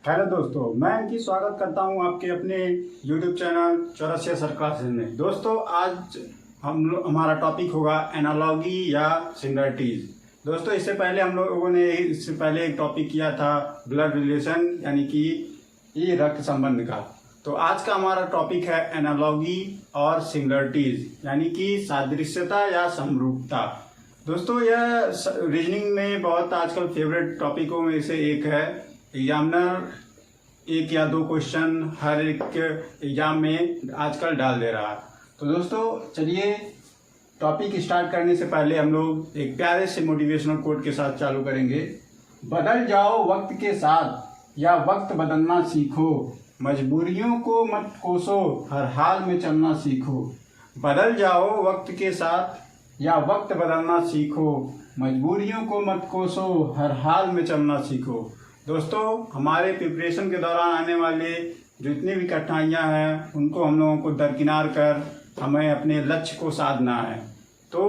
Hello दोस्तों, मैं इनकी स्वागत करता हूं आपके अपने YouTube channel Chaurasia sir classes में। दोस्तों, आज हमारा टॉपिक होगा एनालॉगी या सिमिलरिटीज। दोस्तों, इससे पहले हम लोगों ने एक टॉपिक किया था ब्लड रिलेशन, यानी कि ये रक्त संबंध का। तो आज का हमारा टॉपिक है एनालॉगी और सिमिलरिटीज, यानी कि सादृश्यता या समरूपता। दोस्तों, यह रीजनिंग में बहुत आजकल फेवरेट टॉपिकों में से एक है। एग्जामिनर 1 या 2 क्वेश्चन हर एक एग्जाम में आजकल डाल दे रहा है। तो दोस्तों, चलिए टॉपिक स्टार्ट करने से पहले हम लोग एक प्यारे से मोटिवेशनल कोट के साथ चालू करेंगे। बदल जाओ वक्त के साथ या वक्त बदलना सीखो, मजबूरियों को मत कोसो, हर हाल में चलना सीखो। बदल जाओ वक्त के साथ या वक्त बदलना सीखो, मजबूरियों को मत कोसो, हर हाल में चलना सीखो। दोस्तों, हमारे प्रिपरेशन के दौरान आने वाले जितनी भी कठिनाइयां हैं उनको हम लोगों को दरकिनार कर हमें अपने लक्ष्य को साधना है। तो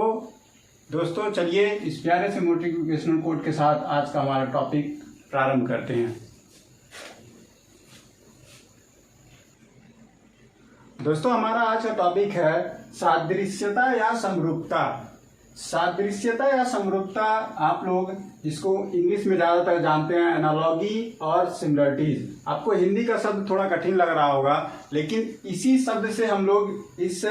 दोस्तों, चलिए इस प्यारे से मोटिवेशनल कोट के साथ आज का हमारा टॉपिक प्रारंभ करते हैं। दोस्तों, हमारा आज का टॉपिक है सादृश्यता या समरूपता। सादृश्यता या समरूपता आप लोग इसको इंग्लिश में ज्यादातर जानते हैं एनालॉगी और सिमिलरिटीज। आपको हिंदी का शब्द थोड़ा कठिन लग रहा होगा, लेकिन इसी शब्द से हम लोग इस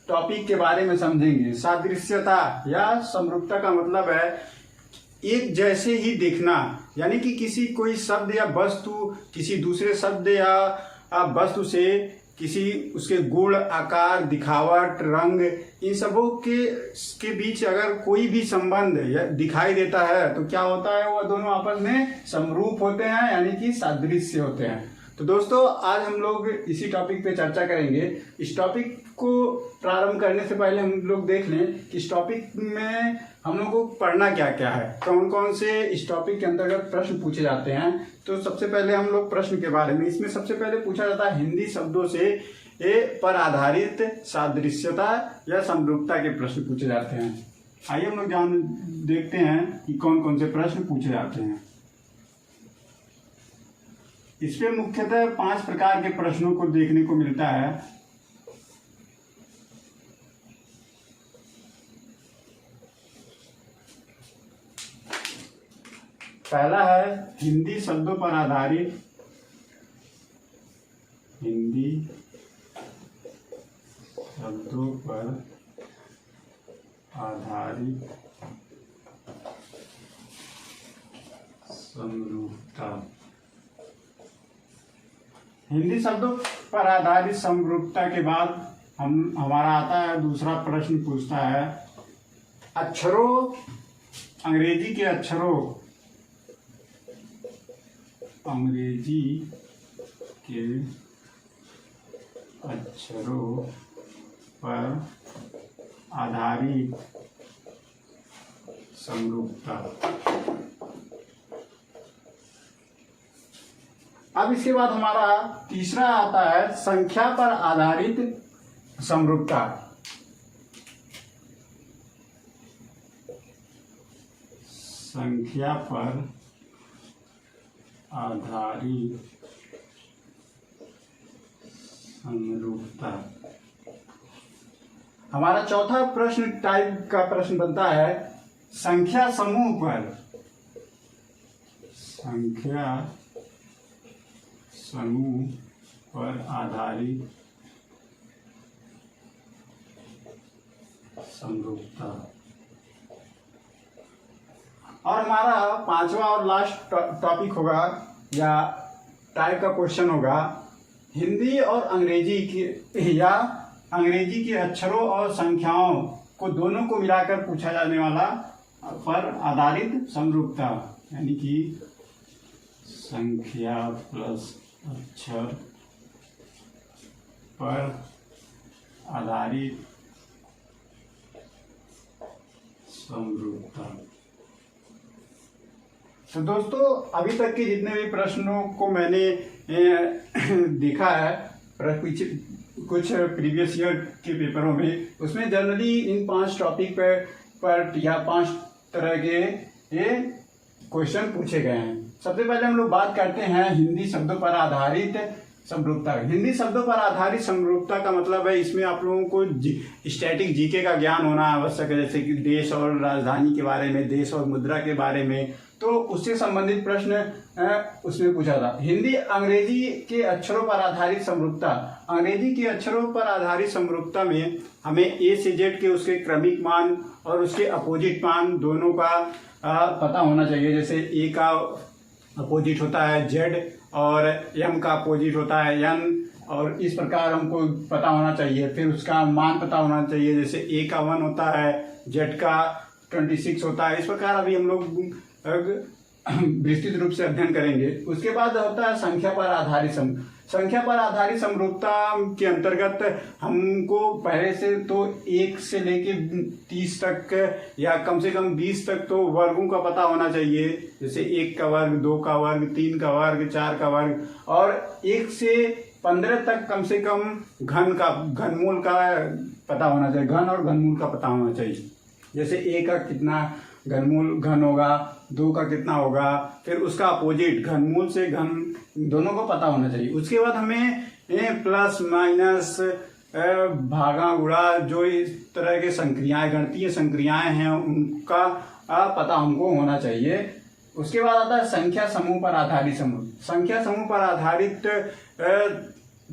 टॉपिक के बारे में समझेंगे। सादृश्यता या समरूपता का मतलब है एक जैसे ही देखना, यानी कि किसी कोई शब्द या वस्तु किसी दूसरे शब्द या वस्तु से किसी उसके गुण, आकार, दिखावट, रंग, इन सबों के बीच अगर कोई भी संबंध दिखाई देता है तो क्या होता है, वह दोनों आपस में समरूप होते हैं, यानी कि सादृश्य होते हैं। तो दोस्तों, आज हम लोग इसी टॉपिक पे चर्चा करेंगे। इस टॉपिक को प्रारंभ करने से पहले हम लोग देख लें कि इस टॉपिक में हम लोग को पढ़ना क्या क्या है, कौन कौन से इस टॉपिक के अंतर्गत प्रश्न पूछे जाते हैं। तो सबसे पहले हम लोग प्रश्न के बारे में, इसमें सबसे पहले पूछा जाता है हिंदी शब्दों से पर आधारित सादृश्यता या समरूपता के प्रश्न पूछे जाते हैं। आइए हम लोग देखते हैं कि कौन कौन से प्रश्न पूछे जाते हैं। इसमें मुख्यतः 5 प्रकार के प्रश्नों को देखने को मिलता है। पहला है हिंदी शब्दों पर आधारित, हिंदी शब्दों पर आधारित समरूपता। हिंदी शब्दों पर आधारित समरूपता के बाद हमारा आता है दूसरा प्रश्न, पूछता है अक्षरों, अंग्रेजी के अक्षरों, अंग्रेजी के अक्षरों पर आधारित समरूपता। अब इसके बाद हमारा तीसरा आता है संख्या पर आधारित समरूपता। संख्या पर आधारित समरूपता। हमारा चौथा प्रश्न टाइप का प्रश्न बनता है संख्या समूह पर, संख्या समूह पर आधारित समरूपता। और हमारा पांचवा और लास्ट टॉपिक होगा या टाइप का क्वेश्चन होगा हिंदी और अंग्रेजी की या अंग्रेजी के अक्षरों और संख्याओं को दोनों को मिलाकर पूछा जाने वाला पर आधारित समरूपता, यानी कि संख्या प्लस अक्षर पर आधारित समरूपता। तो दोस्तों, अभी तक के जितने भी प्रश्नों को मैंने देखा है कुछ प्रीवियस ईयर के पेपरों में, उसमें जनरली इन 5 टॉपिक पर या 5 तरह के ये क्वेश्चन पूछे गए हैं। सबसे पहले हम लोग बात करते हैं हिंदी शब्दों पर आधारित समरूपता। हिंदी शब्दों पर आधारित समरूपता का मतलब है इसमें आप लोगों को स्टैटिक जीके का ज्ञान होना आवश्यक है, जैसे कि देश और राजधानी के बारे में, देश और मुद्रा के बारे में, तो उससे संबंधित प्रश्न उसमें पूछा था। हिंदी अंग्रेजी के अक्षरों पर आधारित समरूपता। अंग्रेजी के अक्षरों पर आधारित समरूपता में हमें ए से जेड के उसके क्रमिक मान और उसके अपोजिट मान दोनों का पता होना चाहिए। जैसे ए का अपोजिट होता है जेड और एम का अपोजिट होता है एन, और इस प्रकार हमको पता होना चाहिए। फिर उसका मान पता होना चाहिए, जैसे ए का 1 होता है, जेड का 26 होता है। इस प्रकार अभी हम लोग विस्तृत रूप से अध्ययन करेंगे। उसके बाद होता है संख्या पर आधारित संख्या पर आधारित समरूपता के अंतर्गत हमको पहले से तो 1 से लेके 30 तक या कम से कम 20 तक तो वर्गों का पता होना चाहिए। जैसे 1 का वर्ग, 2 का वर्ग, 3 का वर्ग, 4 का वर्ग, और 1 से 15 तक कम से कम घनमूल का पता होना चाहिए। घन और घनमूल का पता होना चाहिए। जैसे ए का कितना घन होगा, 2 का कितना होगा, फिर उसका अपोजिट घनमूल से घन दोनों को पता होना चाहिए। उसके बाद हमें प्लस माइनस भागा गुणा जो इस तरह के संक्रियाएं, गणितीय संक्रियाएं हैं, उनका पता हमको होना चाहिए। उसके बाद आता है संख्या समूह पर आधारित संख्या समूह पर आधारित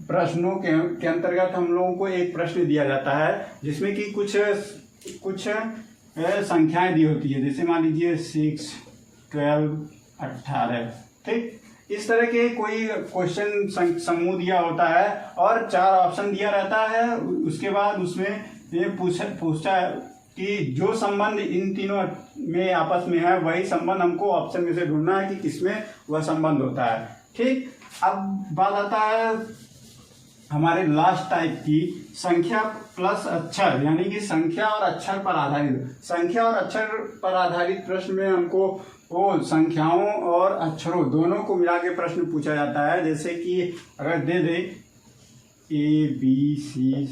प्रश्नों के अंतर्गत हम लोगों को एक प्रश्न दिया जाता है जिसमें कि कुछ संख्याएं दी होती है। जैसे मान लीजिए 6, 12, 18, ठीक। इस तरह के कोई क्वेश्चन समूह दिया होता है और 4 ऑप्शन दिया रहता है। उसके बाद उसमें ये पूछता है कि जो संबंध इन तीनों में आपस में है वही संबंध हमको ऑप्शन में से ढूंढना है कि किसमें वह संबंध होता है, ठीक। अब बात आता है हमारे लास्ट टाइप की संख्या प्लस अक्षर, यानी कि संख्या और अक्षर पर आधारित। संख्या और अक्षर पर आधारित प्रश्न में हमको वो संख्याओं और अक्षरों दोनों को मिला के प्रश्न पूछा जाता है। जैसे कि अगर दे दे ABC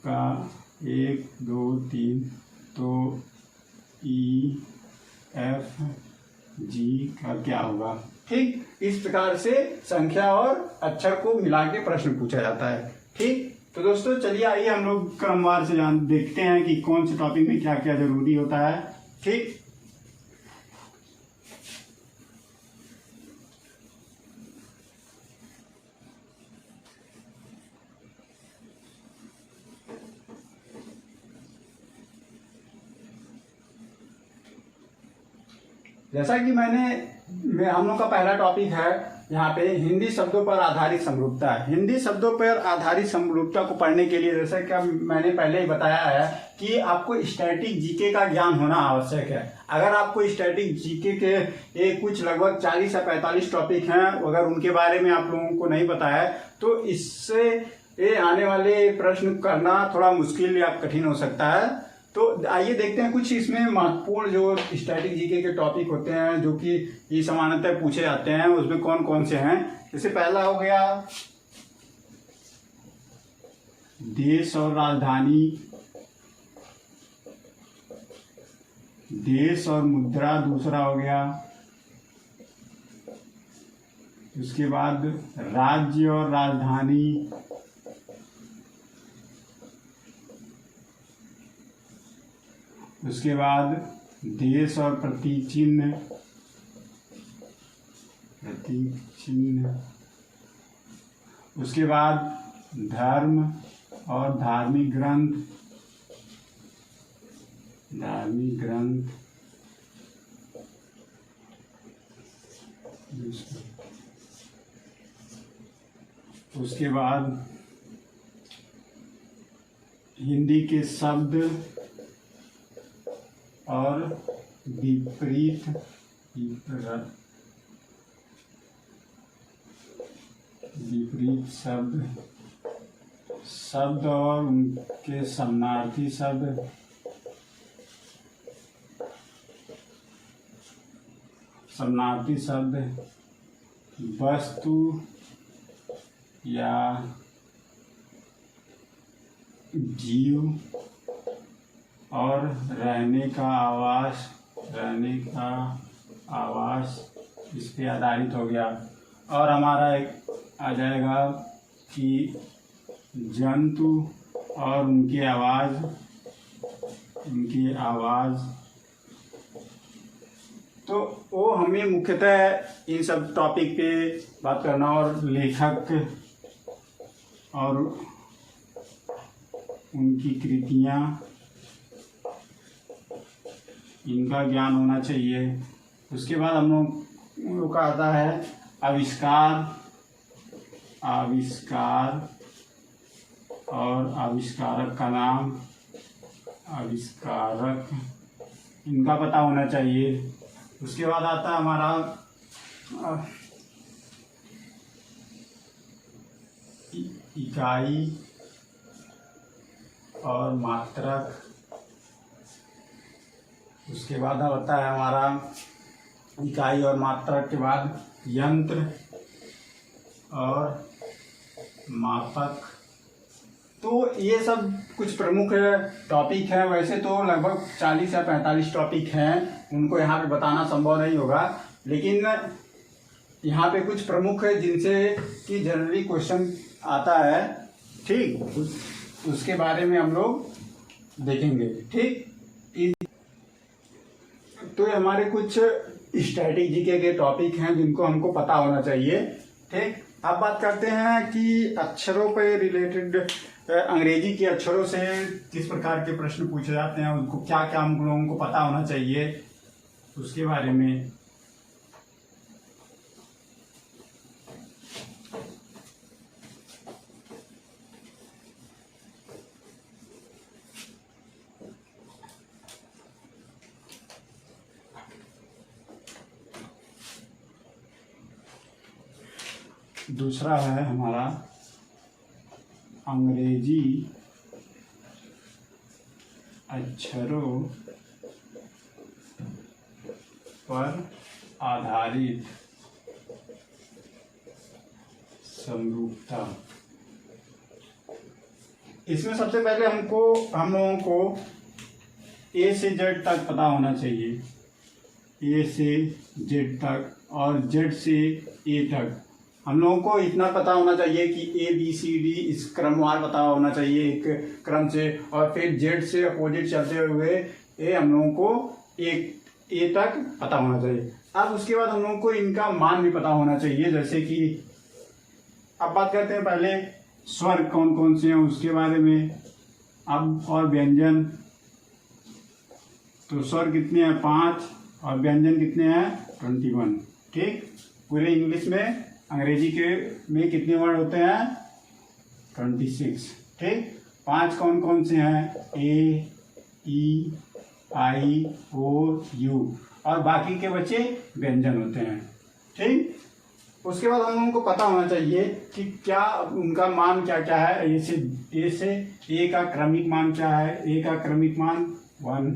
का 1, 2, 3 तो EFG का क्या होगा, ठीक। इस प्रकार से संख्या और अक्षर को मिला के प्रश्न पूछा जाता है, ठीक। तो दोस्तों चलिए आइए हम लोग क्रमवार से देखते हैं कि कौन से टॉपिक में क्या क्या जरूरी होता है, ठीक। जैसा कि हम लोग का पहला टॉपिक है यहाँ पे हिंदी शब्दों पर आधारित समरूपता है। हिंदी शब्दों पर आधारित समरूपता को पढ़ने के लिए जैसा कि मैंने पहले ही बताया है कि आपको स्टैटिक जीके का ज्ञान होना आवश्यक है। अगर आपको स्टैटिक जीके के कुछ लगभग 40 या 45 टॉपिक हैं, अगर उनके बारे में आप लोगों को नहीं पता है तो इससे आने वाले प्रश्न करना थोड़ा मुश्किल या कठिन हो सकता है। तो आइए देखते हैं कुछ इसमें महत्वपूर्ण जो स्टैटिक जीके के टॉपिक होते हैं जो कि ये सामान्यतः पूछे जाते हैं, उसमें कौन कौन से हैं। जैसे पहला हो गया देश और राजधानी, देश और मुद्रा दूसरा हो गया। उसके बाद राज्य और राजधानी, उसके बाद देश और प्रतीक चिन्ह, उसके बाद धर्म और धार्मिक ग्रंथ, उसके बाद हिंदी के शब्द और विपरीत शब्द और उनके समानार्थी शब्द, वस्तु या जीव और रहने का आवास, आवास इस पे आधारित हो गया। और हमारा एक आ जाएगा कि जंतु और उनकी आवाज़। तो वो हमें मुख्यतः इन सब टॉपिक पे बात करना और लेखक और उनकी कृतियाँ, इनका ज्ञान होना चाहिए। उसके बाद हम लोग का आता है आविष्कार और आविष्कारक का नाम, आविष्कारक इनका पता होना चाहिए। उसके बाद आता है हमारा इकाई और मात्रक। उसके बाद होता है हमारा इकाई और मात्रक के बाद यंत्र और मापक। तो ये सब कुछ प्रमुख टॉपिक हैं। वैसे तो लगभग 40 या 45 टॉपिक हैं, उनको यहाँ पे बताना संभव नहीं होगा, लेकिन यहाँ पे कुछ प्रमुख है जिनसे कि जनरली क्वेश्चन आता है। ठीक, उसके बारे में हम लोग देखेंगे। ठीक, तो ये हमारे कुछ स्टैटिक जीके के टॉपिक हैं जिनको हमको पता होना चाहिए। ठीक, अब बात करते हैं कि अक्षरों पे रिलेटेड, अंग्रेजी के अक्षरों से किस प्रकार के प्रश्न पूछे जाते हैं, उनको क्या क्या हम लोगों को पता होना चाहिए, उसके बारे में। दूसरा है हमारा अंग्रेजी अक्षरों पर आधारित समरूपता। इसमें सबसे पहले हम लोगों को ए से जेड तक पता होना चाहिए, ए से जेड तक और जेड से ए तक। हम लोगों को इतना पता होना चाहिए कि ए बी सी डी इस क्रमवार पता होना चाहिए एक क्रम से, और फिर जेड से अपोजिट चलते हुए ए हम लोगों को एक ए तक पता होना चाहिए। अब उसके बाद हम लोगों को इनका मान भी पता होना चाहिए। जैसे कि अब बात करते हैं पहले स्वर कौन कौन से हैं उसके बारे में। अब और व्यंजन, तो स्वर कितने हैं 5 और व्यंजन कितने हैं 21। ठीक, पूरे इंग्लिश में, अंग्रेजी के में कितने वर्ड होते हैं 26। ठीक, 5 कौन कौन से हैं, ए ई आई ओ यू, और बाकी के बच्चे व्यंजन होते हैं। ठीक, उसके बाद हम लोगों को पता होना चाहिए कि क्या उनका मान क्या क्या है। ए से ए का क्रमिक मान क्या है, ए का क्रमिक मान 1,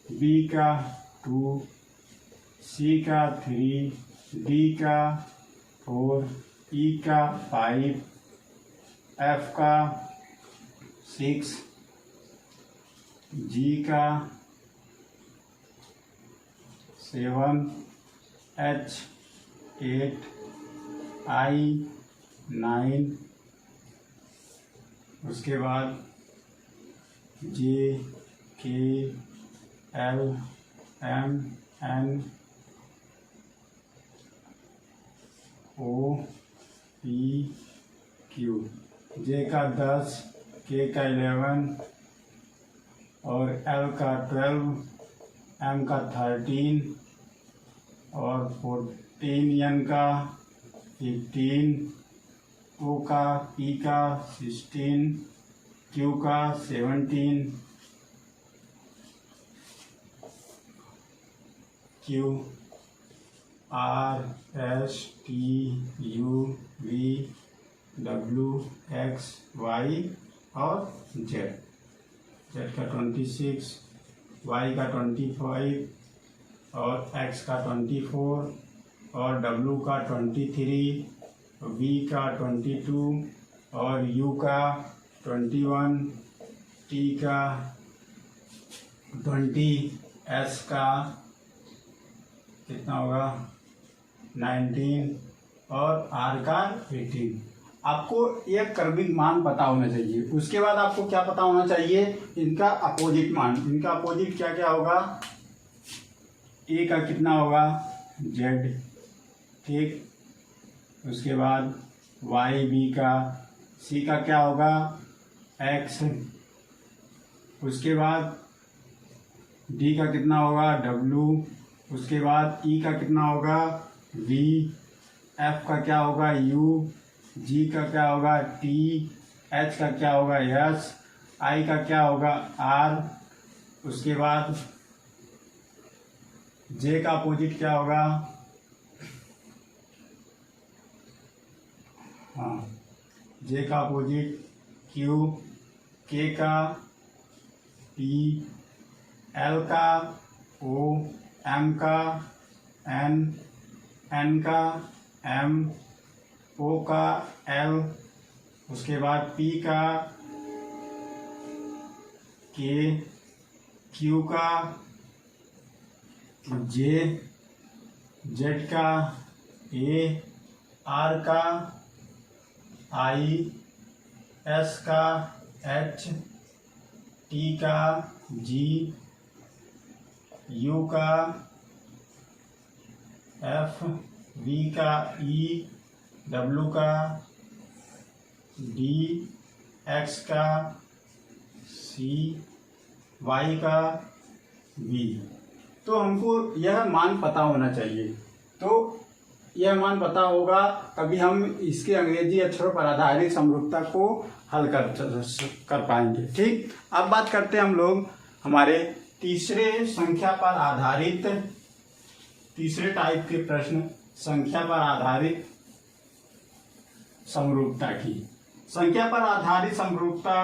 बी का 2, सी का 3, डी का 4, ई का 5, एफ का 6, जी का 7, एच 8, आई 9, उसके बाद J K L M N O P Q, J का 10, के का 11 और एल का 12, एम का 13 और 14, एन का 15, ओ का पी का 16, क्यू का 17, Q R S T U V W X Y और जेड। जेड का 26, वाई का 25 और एक्स का 24 और डब्ल्यू का 23, वी का 22 और यू का 21, टी का 20, एस का कितना होगा 19 और R का 18। आपको एक कर्विंग मान पता होना चाहिए। उसके बाद आपको क्या पता होना चाहिए, इनका अपोजिट मान। इनका अपोजिट क्या क्या होगा, A का कितना होगा Z, ठीक। उसके बाद Y, B का, C का क्या होगा X, उसके बाद D का कितना होगा W, उसके बाद E का कितना होगा V, F का क्या होगा U, G का क्या होगा T, H का क्या होगा S, I का क्या होगा R, उसके बाद J का अपोजिट क्या होगा, हाँ J का अपोजिट Q, K का P, L का O, M का N, N का M, O का L, उसके बाद P का K, Q का J, Z का A, R का I, S का H, T का G, U का F, V का E, W का D, X का C, Y का V। तो हमको यह मान पता होना चाहिए। तो यह मान पता होगा तभी हम इसके अंग्रेजी अक्षरों पर आधारित समरूपता को हल कर पाएंगे, ठीक। अब बात करते हैं हम लोग हमारे तीसरे संख्या पर आधारित, तीसरे टाइप के प्रश्न, संख्या पर आधारित समरूपता की। संख्या पर आधारित समरूपता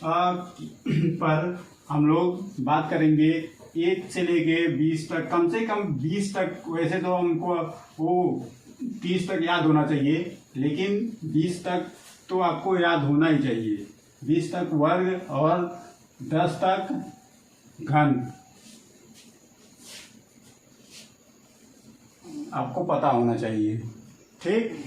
पर हम लोग बात करेंगे 1 से लेके 20 तक, कम से कम 20 तक। वैसे तो हमको वो 30 तक याद होना चाहिए, लेकिन 20 तक तो आपको याद होना ही चाहिए। 20 तक वर्ग और 10 तक घन आपको पता होना चाहिए, ठीक।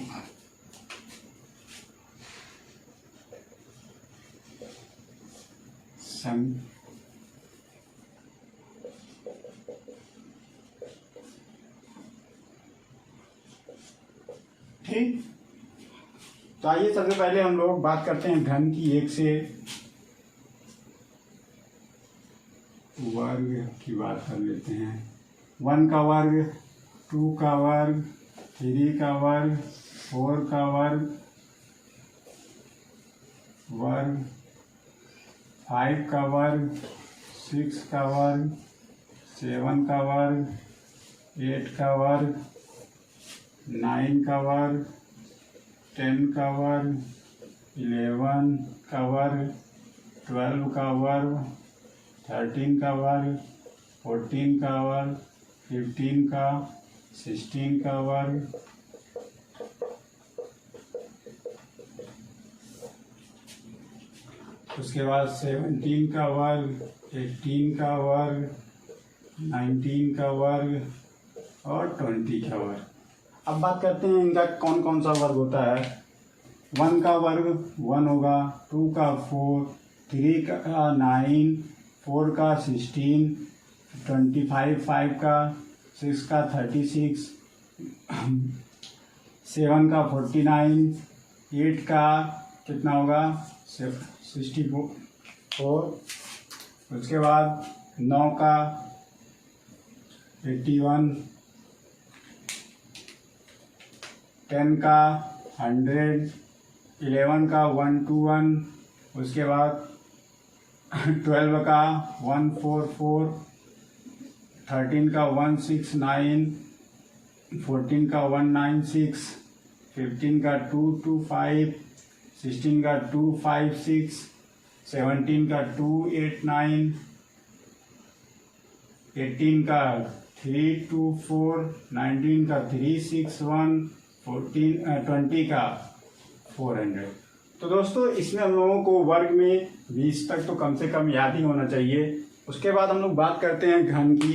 ठीक, तो आइए सबसे पहले हम लोग बात करते हैं घन की। 1 से वर्ग की बात कर लेते हैं। 1 का वर्ग, 2 का वर्ग, 3 का वर्ग, 4 का वर्ग, 5 का वर्ग, 6 का वर्ग, 7 का वर्ग, 8 का वर्ग, 9 का वर्ग, 10 का वर्ग, 11 का वर्ग, 12 का वर्ग, 13 का वर्ग, 14 का वर्ग, 15 का, 16 का वर्ग, उसके बाद 17 का वर्ग, 18 का वर्ग, 19 का वर्ग और 20 का वर्ग। अब बात करते हैं इनका कौन कौन सा वर्ग होता है। 1 का वर्ग 1 होगा, 2 का 4, 3 का 9, 4 का 16, 25, 5 का, 6 का 36, 7 का 49, 8 का कितना होगा 64, उसके बाद 9 का 81, 10 का 100, 11 का 121, उसके बाद 12 का 144, 13 का 169, 14 का 196, 15 का 225, 16 का 256, 17 का 289, 18 का 324, 19 का 361, 20 का 400। तो दोस्तों इसमें हम लोगों को वर्ग में 20 तक तो कम से कम याद ही होना चाहिए। उसके बाद हम लोग बात करते हैं घन की।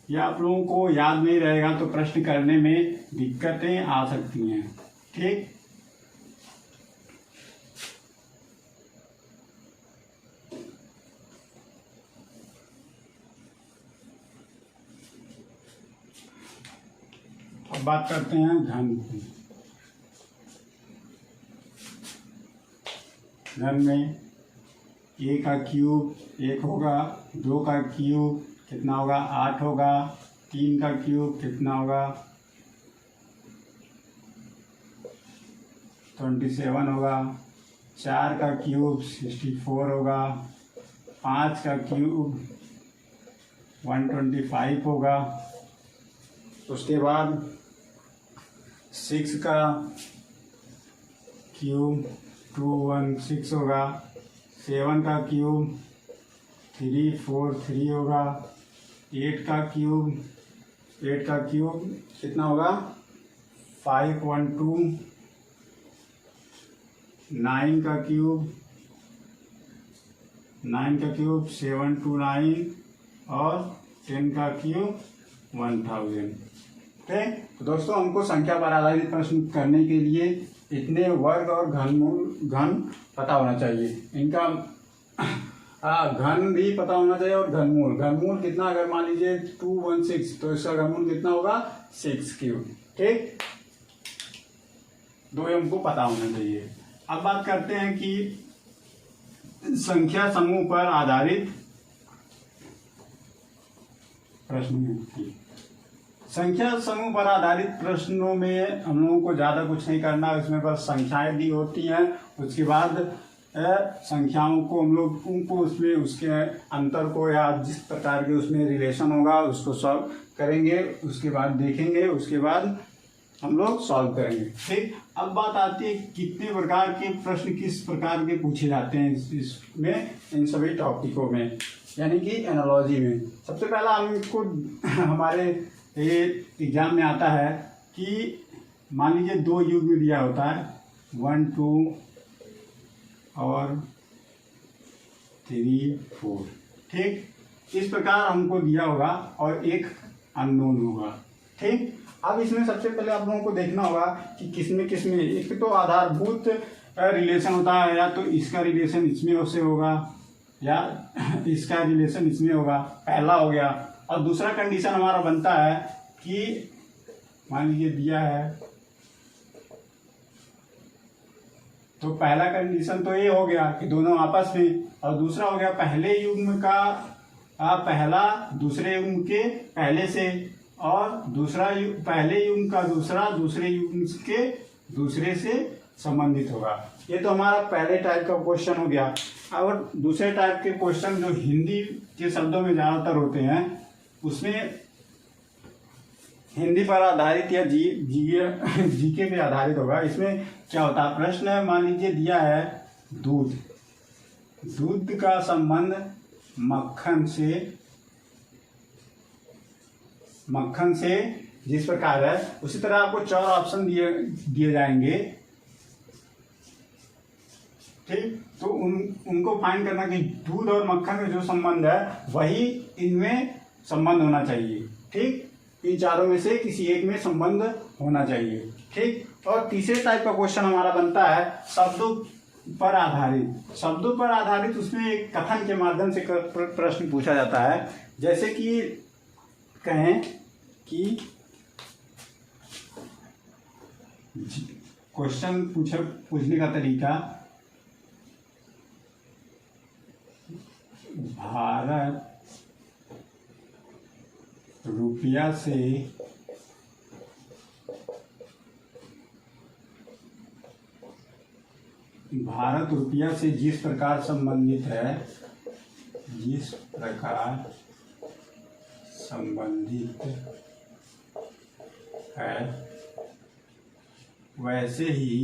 या आप लोगों को याद नहीं रहेगा तो प्रश्न करने में दिक्कतें आ सकती हैं। ठीक, अब बात करते हैं घन की। घन में ए का क्यूब 1 होगा, 2 का क्यूब कितना होगा 8 होगा, 3 का क्यूब कितना होगा 27 होगा, 4 का क्यूब 64 होगा, 5 का क्यूब 125 होगा। उसके बाद 6 का क्यूब 216 होगा, 7 का क्यूब 343 होगा, 8 का क्यूब कितना होगा 512, 9 का क्यूब 729 और 10 का क्यूब 1000। ठीक, तो दोस्तों हमको संख्या पर आधारित प्रश्न करने के लिए इतने वर्ग और घन पता होना चाहिए। इनका घन भी पता होना चाहिए और घनमूल कितना, अगर मान लीजिए 216 तो इसका घनमूल कितना होगा 6 क्यूब। ठीक, दो हमको पता होना चाहिए। अब बात करते हैं कि संख्या समूह पर आधारित प्रश्न की। संख्या समूह पर आधारित प्रश्नों में हम लोगों को ज़्यादा कुछ नहीं करना, इसमें बस संख्याएं दी होती हैं। उसके बाद संख्याओं को हम लोग उनको उसमें उसके अंतर को या जिस प्रकार के उसमें रिलेशन होगा उसको सॉल्व करेंगे, उसके बाद देखेंगे, उसके बाद हम लोग सॉल्व करेंगे। ठीक, अब बात आती है कितने प्रकार के प्रश्न किस प्रकार के पूछे जाते हैं इसमें, इन सभी टॉपिकों में, यानी कि एनालॉजी में। सबसे पहला हमको हमारे एग्जाम में आता है कि मान लीजिए 2 युग्म दिया होता है 1 2 और 3 4। ठीक, इस प्रकार हमको दिया होगा और एक अननोन होगा। ठीक, अब इसमें सबसे पहले आप लोगों को देखना होगा कि किसमें एक तो आधारभूत रिलेशन होता है, या तो इसका रिलेशन इसमें से होगा या इसका रिलेशन इसमें होगा, पहला हो गया। और दूसरा कंडीशन हमारा बनता है कि मान लीजिए दिया है तो पहला कंडीशन तो ये हो गया कि दोनों आपस में, और दूसरा हो गया पहले युग्म का पहला दूसरे युग्म के पहले से, और पहले युग्म का दूसरे युग्म के दूसरे से संबंधित होगा। ये तो हमारा पहले टाइप का क्वेश्चन हो गया। और दूसरे टाइप के क्वेश्चन जो हिंदी के शब्दों में ज़्यादातर होते हैं, उसमें हिंदी पर आधारित या जीके पे आधारित होगा। इसमें क्या होता है, प्रश्न मान लीजिए दिया है दूध का संबंध मक्खन से जिस प्रकार है, उसी तरह आपको 4 ऑप्शन दिए जाएंगे। ठीक, तो उनको फाइंड करना कि दूध और मक्खन में जो संबंध है वही इनमें संबंध होना चाहिए। ठीक, इन चारों में से किसी एक में संबंध होना चाहिए। ठीक, और तीसरे टाइप का क्वेश्चन हमारा बनता है शब्दों पर आधारित। उसमें एक कथन के माध्यम से प्रश्न पूछा जाता है। जैसे कि कहें कि क्वेश्चन पूछने का तरीका, भारत रुपया से जिस प्रकार संबंधित है वैसे ही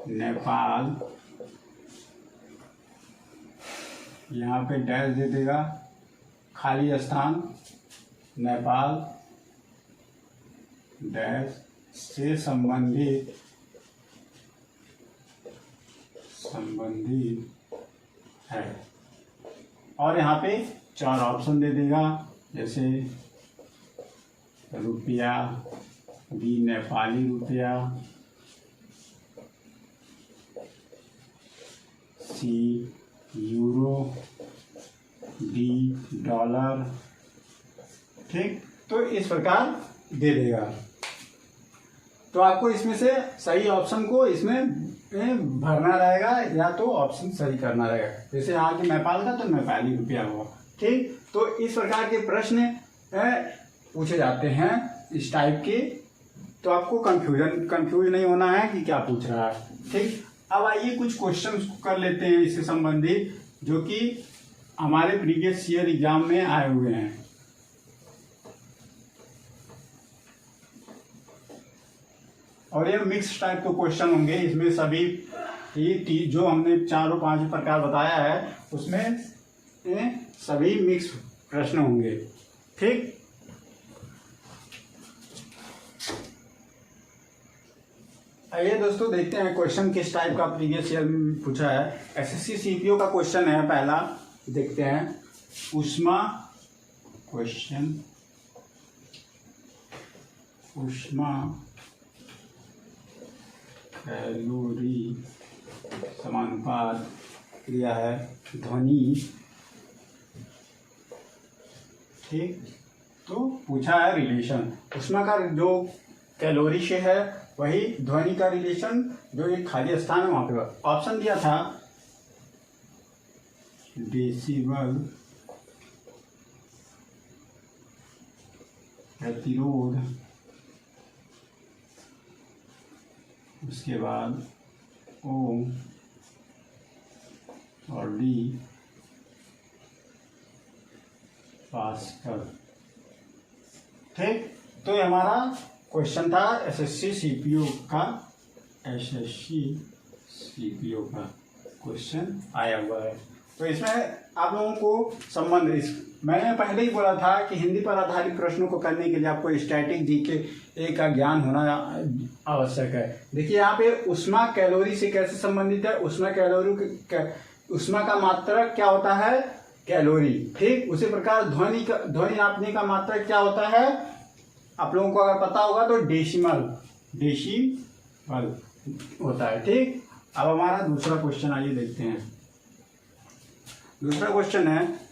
नेपाल, यहाँ पे डैश दे देगा, खाली स्थान, नेपाल डैश से संबंधित है। और यहाँ पे 4 ऑप्शन दे देगा, जैसे रुपया, बी नेपाली रुपया, सी यूरो, डी डॉलर। ठीक, तो इस प्रकार दे देगा। तो आपको इसमें से सही ऑप्शन को इसमें भरना रहेगा या तो ऑप्शन सही करना रहेगा। जैसे यहाँ की नेपाल का तो नेपाली रुपया हुआ। ठीक, तो इस प्रकार के प्रश्न पूछे जाते हैं इस टाइप के। तो आपको कंफ्यूज नहीं होना है कि क्या पूछ रहा है। ठीक, अब आइए कुछ क्वेश्चन कर लेते हैं इससे संबंधित, जो कि हमारे प्रीवियस ईयर एग्जाम में आए हुए हैं। और ये मिक्स टाइप के क्वेश्चन होंगे। इसमें सभी ये जो हमने 4 और 5 प्रकार बताया है उसमें सभी मिक्स प्रश्न होंगे। ठीक, आइए दोस्तों देखते हैं क्वेश्चन किस टाइप का प्रीवियस ईयर में पूछा है। एसएससी सीपीओ का क्वेश्चन है पहला, देखते हैं। ऊष्मा क्वेश्चन, ऊष्मा कैलोरी समानुपात क्रिया है ध्वनि। ठीक, तो पूछा है रिलेशन ऊष्मा का जो कैलोरी से है, वही ध्वनि का रिलेशन जो एक खाली स्थान है वहां पे। ऑप्शन दिया था डेसिबल, प्रतिरोध, उसके बाद ओम और डी पास्कल। ठीक, तो ये हमारा क्वेश्चन था एसएससी सीपीओ का, एसएससी सीपीओ का क्वेश्चन आया हुआ है। तो इसमें आप लोगों को संबंध मैंने पहले ही बोला था कि हिंदी पर आधारित प्रश्नों को करने के लिए आपको स्टैटिक जीके का ज्ञान होना आवश्यक है। देखिए यहाँ पे ऊष्मा कैलोरी से कैसे संबंधित है। ऊष्मा कैलोरी, ऊष्मा का मात्रक क्या होता है, कैलोरी। ठीक, उसी प्रकार ध्वनि नापने का मात्रक क्या होता है, आप लोगों को अगर पता होगा तो डेसिमल होता है। ठीक, अब हमारा दूसरा क्वेश्चन आइए देखते हैं। दूसरा क्वेश्चन है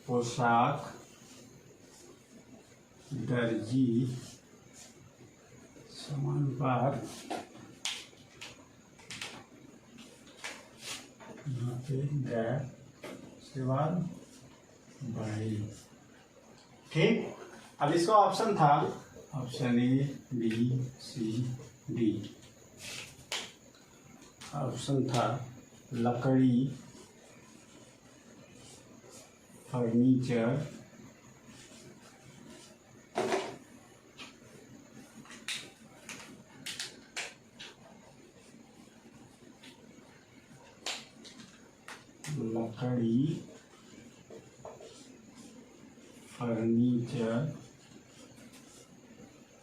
पोशाक दर्जी समानुपात, यहाँ पे गैर, उसके बाद बढ़ई। ठीक, अब इसका ऑप्शन था, option A B C D. Option था लकड़ी, फर्नीचर, लकड़ी, फर्नीचर,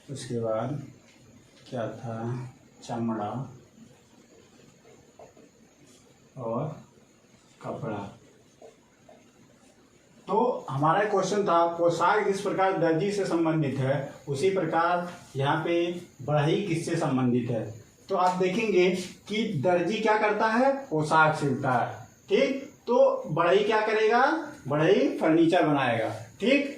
उसके बाद क्या था, चमड़ा और कपड़ा। तो हमारा क्वेश्चन था पोशाक जिस प्रकार दर्जी से संबंधित है, उसी प्रकार यहाँ पे बढ़ई किससे संबंधित है। तो आप देखेंगे कि दर्जी क्या करता है, पोशाक सिलता है। ठीक, तो बढ़ई क्या करेगा, बढ़ई फर्नीचर बनाएगा। ठीक,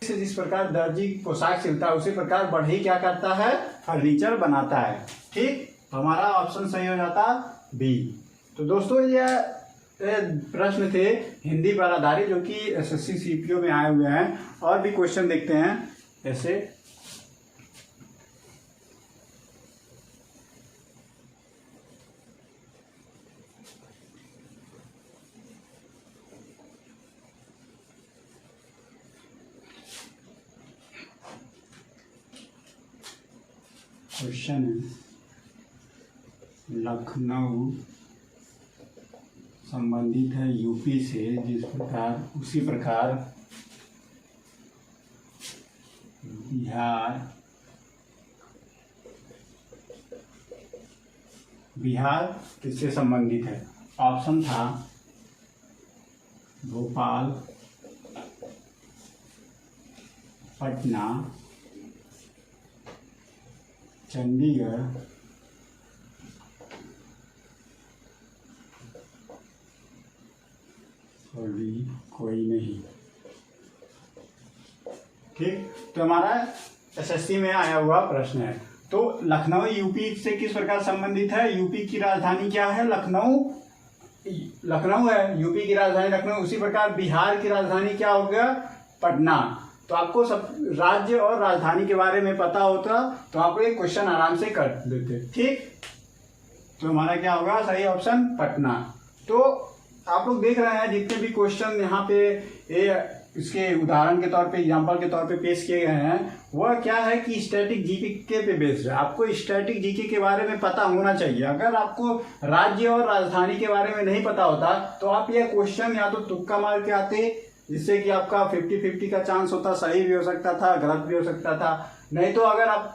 जिस प्रकार दर्जी पोशाक सिलता है, उसी प्रकार बढ़ई क्या करता है, फर्नीचर बनाता है। ठीक, तो हमारा ऑप्शन सही हो जाता बी। तो दोस्तों ये प्रश्न थे हिंदी पर आधारित, जो कि एसएससी सीपीओ में आए हुए हैं। और भी क्वेश्चन देखते हैं। जैसे क्वेश्चन है लखनऊ संबंधित है यूपी से, जिस प्रकार उसी प्रकार बिहार बिहार किससे संबंधित है? ऑप्शन था भोपाल, पटना, चंडीगढ़, और भी कोई नहीं। ठीक, तो हमारा एसएससी में आया हुआ प्रश्न है। तो लखनऊ यूपी से किस प्रकार संबंधित है? यूपी की राजधानी क्या है? लखनऊ। लखनऊ है यूपी की राजधानी, लखनऊ। उसी प्रकार बिहार की राजधानी क्या हो गया? पटना। तो आपको सब राज्य और राजधानी के बारे में पता होता तो आप ये क्वेश्चन आराम से कर देते। ठीक, तो हमारा क्या होगा? सही ऑप्शन पटना। तो आप लोग देख रहे हैं जितने भी क्वेश्चन यहाँ पे इसके उदाहरण के तौर पे, एग्जाम्पल के तौर पे पेश किए गए हैं, वह क्या है कि स्टैटिक जीके पे बेस्ड है। आपको स्टैटिक जीके के बारे में पता होना चाहिए। अगर आपको राज्य और राजधानी के बारे में नहीं पता होता तो आप यह क्वेश्चन या तो तुक्का मार के आते, जिससे कि आपका 50-50 का चांस होता, सही भी हो सकता था, गलत भी हो सकता था। नहीं तो अगर आप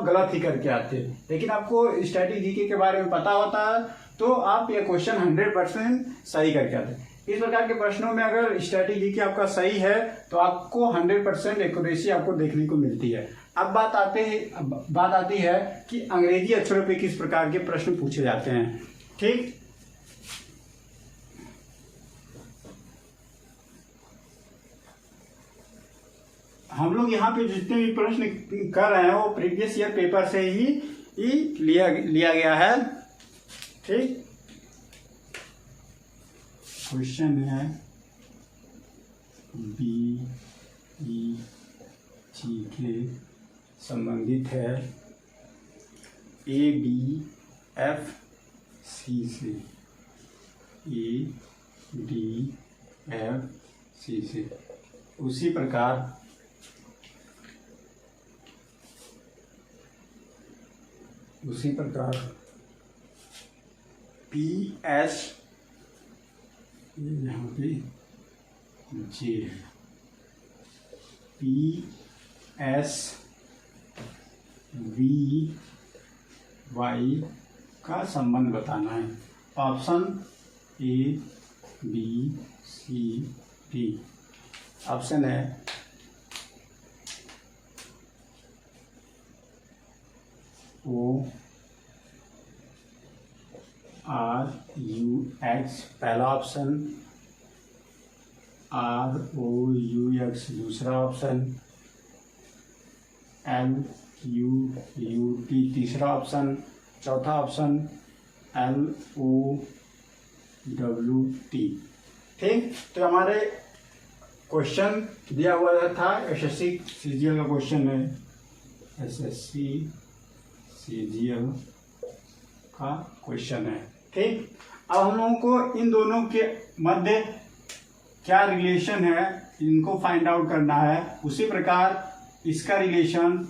गलत ही करके आते। लेकिन आपको स्टैटिक जीके के बारे में पता होता तो आप यह क्वेश्चन 100% सही करके आते। इस प्रकार के प्रश्नों में अगर स्टैटिक जीके आपका सही है तो आपको 100% एक्यूरेसी आपको देखने को मिलती है। अब बात आती है कि अंग्रेजी अक्षरों पे किस प्रकार के प्रश्न पूछे जाते हैं। ठीक, हम लोग यहाँ पे जितने भी प्रश्न कर रहे हैं वो प्रीवियस ईयर पेपर से ही लिया गया है। ठीक, क्वेश्चन है BEG के संबंधित है ABFC से, ABFC से। उसी प्रकार PS यहाँ पे J है, PSVY का संबंध बताना है। ऑप्शन ABCD ऑप्शन है ORUX पहला ऑप्शन, ROUX दूसरा ऑप्शन, LUUT तीसरा ऑप्शन, चौथा ऑप्शन LOWT। ठीक, तो हमारे क्वेश्चन दिया हुआ था, एसएससी सीजीएल का क्वेश्चन है, एसएससी सीजीएल का क्वेश्चन है। ठीक, अब हम लोगों को इन दोनों के मध्य क्या रिलेशन है इनको फाइंड आउट करना है। उसी प्रकार इसका रिलेशन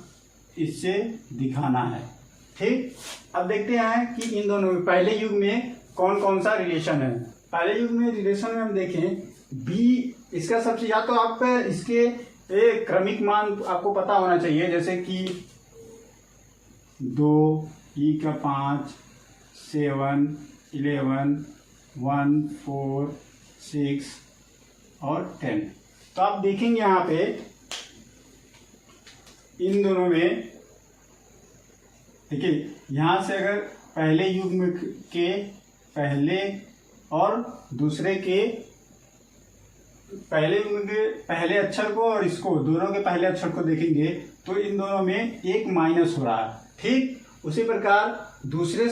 इससे दिखाना है। ठीक, अब देखते हैं कि इन दोनों में पहले युग में कौन कौन सा रिलेशन है। पहले युग में रिलेशन में हम देखें बी, इसका सबसे, या तो आप इसके क्रमिक मान आपको पता होना चाहिए, जैसे कि 2, E का 5, 7, 11, 1, 4, 6 और 10। तो आप देखेंगे यहाँ पे इन दोनों में, देखिए यहाँ से अगर पहले युग में के पहले और दूसरे के पहले युग के पहले अक्षर को और इसको दोनों के पहले अक्षर को देखेंगे तो इन दोनों में एक माइनस हो रहा है। ठीक, उसी प्रकार दूसरे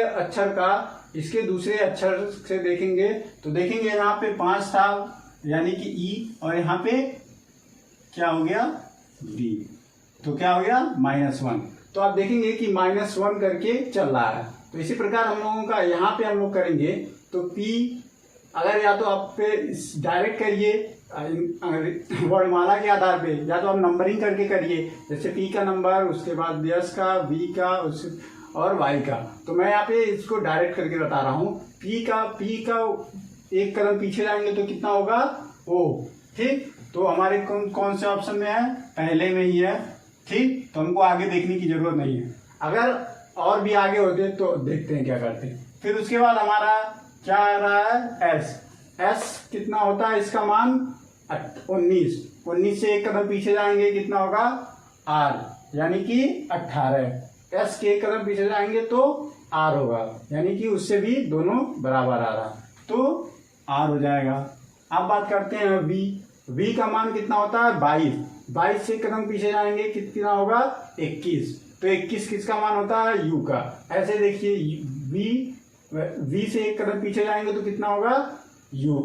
अक्षर का इसके दूसरे अक्षर से देखेंगे तो देखेंगे यहाँ पे 5 था यानी कि ई, और यहाँ पे क्या हो गया बी, तो क्या हो गया -1। तो आप देखेंगे कि -1 करके चल रहा है। तो इसी प्रकार हम लोगों का यहाँ पे हम लोग करेंगे तो पी, अगर या तो आप पे डायरेक्ट करिए वर्णमाला के आधार पे, या तो आप नंबरिंग करके करिए, जैसे पी का नंबर, उसके बाद यस का, वी का और वाई का। तो मैं यहाँ पे इसको डायरेक्ट करके बता रहा हूँ। पी का एक कदम पीछे जाएंगे तो कितना होगा ओ। ठीक, तो हमारे कौन से ऑप्शन में है, पहले में ही है। ठीक, तो हमको आगे देखने की जरूरत नहीं है। अगर और भी आगे होते तो देखते हैं क्या करते हैं। फिर उसके बाद हमारा क्या आ रहा है, एस कितना होता है इसका मान 19 से एक कदम पीछे जाएंगे कितना होगा आर, यानी कि 18। एस के एक कदम पीछे जाएंगे तो आर होगा, यानी कि उससे भी दोनों बराबर आ रहा तो आर हो जाएगा। अब बात करते हैं वी का मान कितना होता है 22 से एक कदम पीछे जाएंगे कितना होगा 21, तो 21 किसका मान होता है यू का। ऐसे देखिए वी से एक कदम पीछे जाएंगे तो कितना होगा यू,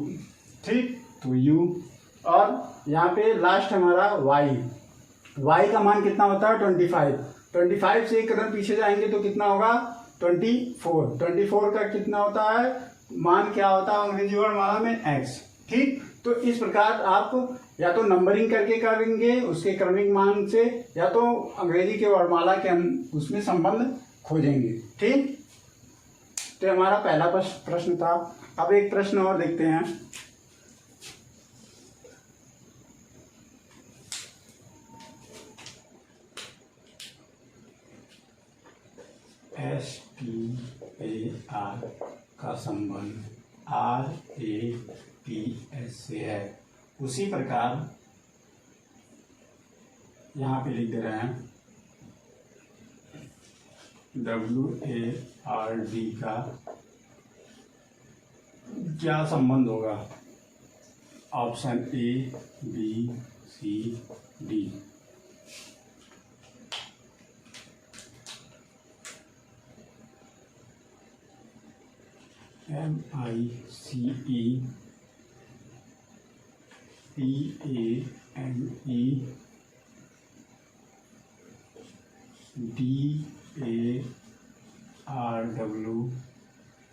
ठीक, तो यू। और यहाँ पे लास्ट हमारा वाई का मान कितना होता है 25 से एक कदम पीछे जाएंगे तो कितना होगा 24 का कितना होता है मान क्या होता है अंग्रेजी वर्णमाला में एक्स, ठीक। तो इस प्रकार आप या तो नंबरिंग करके करेंगे उसके क्रमिक मान से, या तो अंग्रेजी के वर्णमाला के हम उसमें संबंध खोजेंगे, ठीक। तो हमारा पहला प्रश्न था। अब एक प्रश्न और देखते हैं। STAR का संबंध RAPS से है। उसी प्रकार यहाँ पे लिख दे रहे हैं WARD का क्या संबंध होगा, option A B C D। MICE PANE DARW,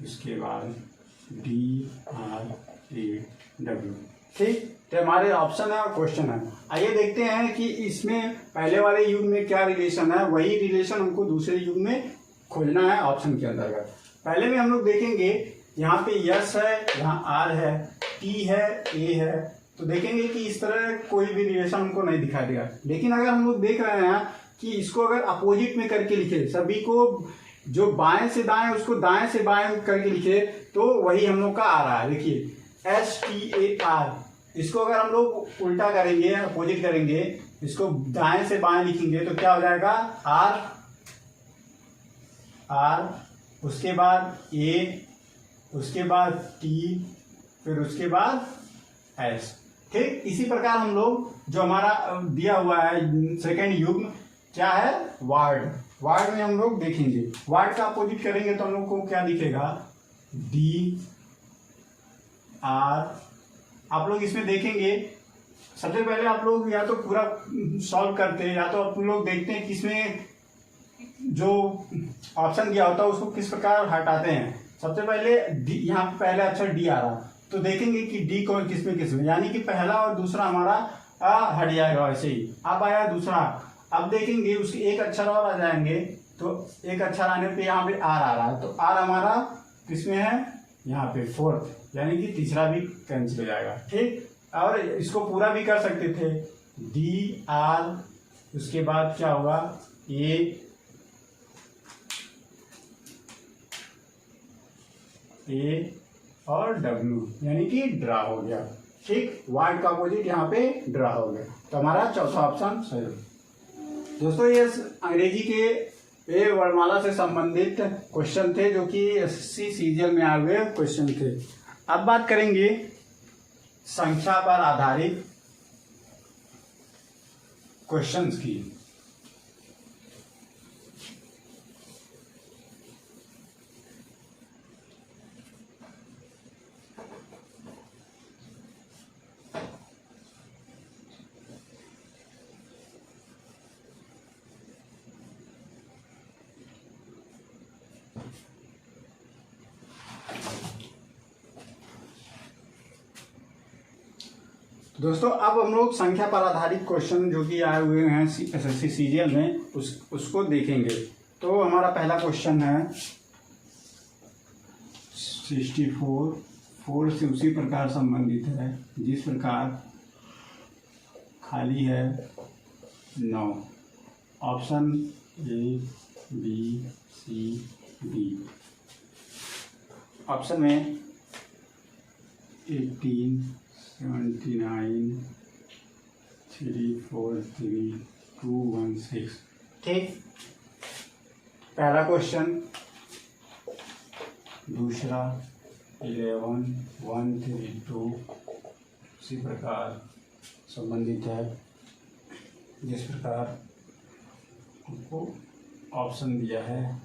इसके बाद DRAW, ठीक। तो हमारे ऑप्शन है और क्वेश्चन है। आइए देखते हैं कि इसमें पहले वाले युग में क्या रिलेशन है, वही रिलेशन हमको दूसरे युग में खोजना है ऑप्शन के अंतर्गत। पहले में हम लोग देखेंगे यहाँ पे यस है, यहाँ आर है, टी है, ए है, तो देखेंगे कि इस तरह कोई भी रिलेशन हमको नहीं दिखाई देगा। लेकिन अगर हम लोग देख रहे हैं कि इसको अगर अपोजिट में करके लिखे, सभी को जो बाएं से दाएं उसको दाएं से बाएं करके लिखे, तो वही हम लोग का आ रहा है। देखिए STAR, इसको अगर हम लोग उल्टा करेंगे अपोजिट करेंगे, इसको दाएं से बाएं लिखेंगे तो क्या हो जाएगा आर, उसके बाद ए, उसके बाद टी, फिर उसके बाद एस, ठीक। इसी प्रकार हम लोग जो हमारा दिया हुआ है सेकेंड युग्म क्या है वार्ड में हम लोग देखेंगे, वार्ड का अपोजिट करेंगे तो हम लोग को क्या दिखेगा DR। आप लोग इसमें देखेंगे सबसे पहले आप लोग या तो पूरा सॉल्व करते हैं, या तो आप लोग देखते हैं कि इसमें जो ऑप्शन दिया होता है उसको किस प्रकार हटाते हैं। सबसे पहले यहाँ पे पहले अक्षर डी आ रहा, तो देखेंगे कि डी कौन किसमें, यानी कि पहला और दूसरा हमारा हट जाएगा। वैसे ही अब आया दूसरा, अब देखेंगे उसके एक अक्षर और आ जाएंगे, तो एक अक्षर आने पे यहाँ पे आर आ रहा है, तो आर हमारा किसमें है यहाँ पे फोर्थ, यानी कि तीसरा भी कैंसिल हो जाएगा, ठीक। और इसको पूरा भी कर सकते थे DR, उसके बाद क्या होगा ए और W, यानी कि ड्रा हो गया, ठीक। वार्ड का अपोजिट यहाँ पे ड्रा हो गया, तो हमारा चौथा ऑप्शन सही है। दोस्तों ये अंग्रेजी के वर्णमाला से संबंधित क्वेश्चन थे जो कि SSC सीजीएल में आए हुए क्वेश्चन थे। अब बात करेंगे संख्या पर आधारित क्वेश्चंस की। दोस्तों अब हम लोग संख्या पर आधारित क्वेश्चन जो कि आए हुए हैं SSC सीजीएल में उसको देखेंगे। तो हमारा पहला क्वेश्चन है 64, 4 से उसी प्रकार संबंधित है जिस प्रकार खाली है 9। Option A B C D. Option में 18, 79, 3, 4, 3, 2, 1, 6। ठीक, पहला क्वेश्चन। दूसरा 11, 1, 3, 2 इसी प्रकार संबंधित है, जिस प्रकार हमको ऑप्शन दिया है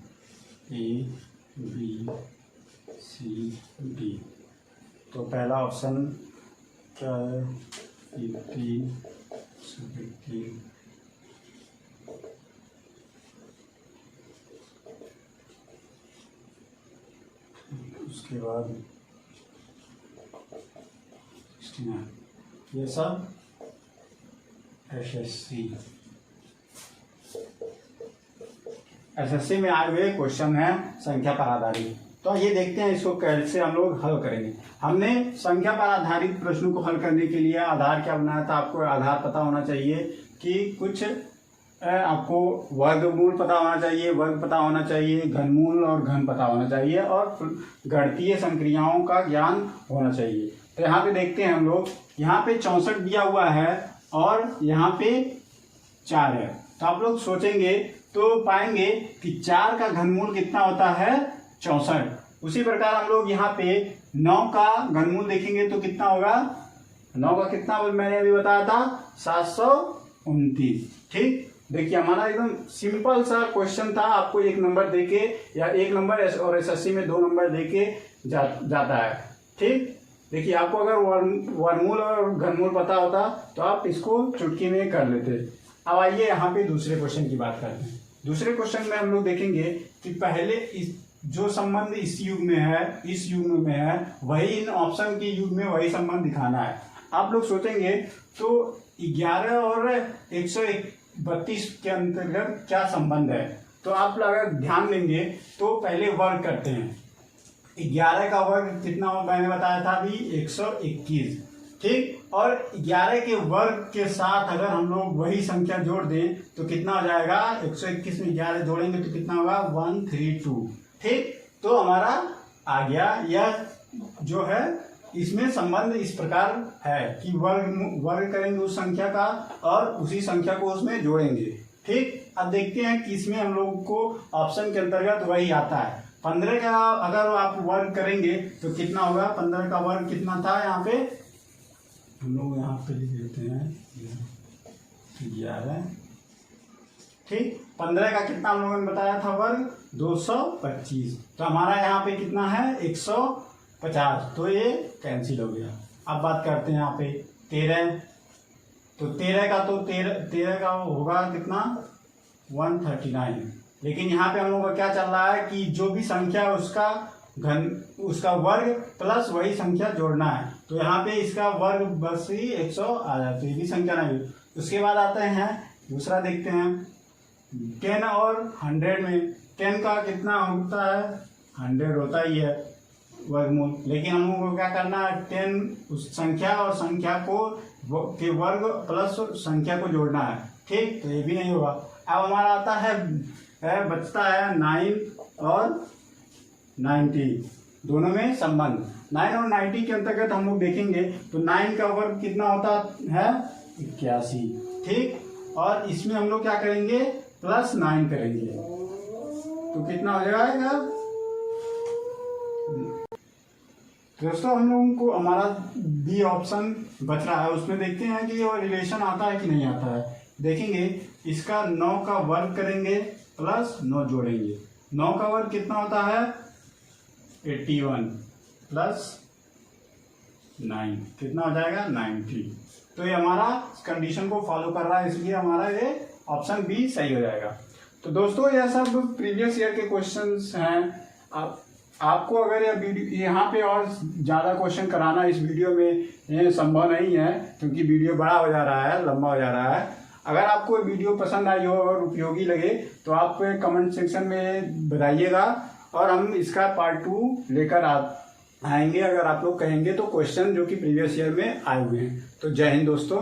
ए बी सी डी। तो पहला ऑप्शन क्या है? 18, 17, उसके बाद 69। ये सब एसएससी में आए हुए क्वेश्चन है संख्या पर आधारित। तो ये देखते हैं इसको कैसे हम लोग हल करेंगे। हमने संख्या पर आधारित प्रश्नों को हल करने के लिए आधार क्या बनाया था? आपको आधार पता होना चाहिए कि कुछ आपको वर्गमूल पता होना चाहिए, वर्ग पता होना चाहिए, घनमूल और घन पता होना चाहिए, और गणितीय संक्रियाओं का ज्ञान होना चाहिए। तो यहाँ पे देखते हैं हम लोग, यहाँ पे 64 दिया हुआ है और यहाँ पे 4 है। तो आप लोग सोचेंगे तो पाएंगे कि 4 का घनमूल कितना होता है? 64। उसी प्रकार हम लोग यहाँ पे 9 का घनमूल देखेंगे तो कितना होगा? 9 का कितना मैंने अभी बताया था? 729। ठीक, देखिए हमारा एकदम सिंपल सा क्वेश्चन था। आपको 1 नंबर देके या 1 नंबर और एसएससी में 2 नंबर देके जाता है। ठीक, देखिए आपको अगर वर्गमूल और घनमूल पता होता तो आप इसको चुटकी में कर लेते। अब आइए यहाँ पे दूसरे क्वेश्चन की बात करते हैं। दूसरे क्वेश्चन में हम लोग देखेंगे कि पहले जो संबंध इस युग में है, इस युग में है, वही इन ऑप्शन के युग में वही संबंध दिखाना है। आप लोग सोचेंगे तो 11 और 132 के अंतर्गत क्या संबंध है? तो आप अगर ध्यान देंगे तो पहले वर्ग करते हैं। 11 का वर्ग कितना मैंने बताया था अभी? 121। ठीक, और 11 के वर्ग के साथ अगर हम लोग वही संख्या जोड़ दें तो कितना हो जाएगा? 121 में 11 जोड़ेंगे तो कितना होगा? 132। ठीक, तो हमारा आ गया। यह जो है इसमें संबंध इस प्रकार है कि वर्ग करेंगे उस संख्या का और उसी संख्या को उसमें जोड़ेंगे। ठीक, अब देखते हैं कि इसमें हम लोग को ऑप्शन के अंतर्गत वही आता है। 15 का अगर आप वर्ग करेंगे तो कितना होगा? 15 का वर्ग कितना था? यहाँ पे हम लोग यहाँ पे लिख देते हैं 11। ठीक, 15 का कितना हम लोगों ने बताया था वर्ग? 225। तो हमारा यहाँ पे कितना है? 150। तो ये कैंसिल हो गया। अब बात करते हैं यहाँ पे 13। तो 13 का होगा कितना? 139। लेकिन यहाँ पे हम लोग का क्या चल रहा है कि जो भी संख्या उसका वर्ग प्लस वही संख्या जोड़ना है। तो यहाँ पे इसका वर्ग बस ही 100 आ जाता है, ये भी संख्या नहीं। उसके बाद आते हैं दूसरा, देखते हैं 10 और 100 में 10 का कितना होता है? 100 होता ही है वर्गमूल। लेकिन हम लोगों को क्या करना है? 10 उस संख्या और संख्या के वर्ग प्लस संख्या को जोड़ना है। ठीक, तो ये भी नहीं होगा। अब हमारा आता है बचता है 9 और 90, दोनों में संबंध। 9 और 90 के अंतर्गत हम लोग देखेंगे तो 9 का वर्ग कितना होता है? 81। ठीक, और इसमें हम लोग क्या करेंगे? +9 करेंगे तो कितना हो जाएगा? दोस्तों हम लोगों को हमारा बी ऑप्शन बच रहा है, उसमें देखते हैं कि वो रिलेशन आता है कि नहीं आता है। देखेंगे इसका 9 का वर्ग करेंगे प्लस 9 जोड़ेंगे। 9 का वर्ग कितना होता है? 81 प्लस 9 कितना हो जाएगा? 90। तो ये हमारा कंडीशन को फॉलो कर रहा है, इसलिए हमारा ये ऑप्शन बी सही हो जाएगा। तो दोस्तों यह सब प्रीवियस ईयर के क्वेश्चंस हैं। आपको अगर यह वीडियो यहाँ पे और ज़्यादा क्वेश्चन कराना इस वीडियो में ये संभव नहीं है, क्योंकि वीडियो बड़ा हो जा रहा है, लंबा हो जा रहा है। अगर आपको वीडियो पसंद आई हो और उपयोगी लगे तो आप कमेंट सेक्शन में बताइएगा और हम इसका पार्ट 2 लेकर आएंगे, अगर आप लोग कहेंगे तो, क्वेश्चन जो कि प्रीवियस ईयर में आए हुए हैं। तो जय हिंद दोस्तों।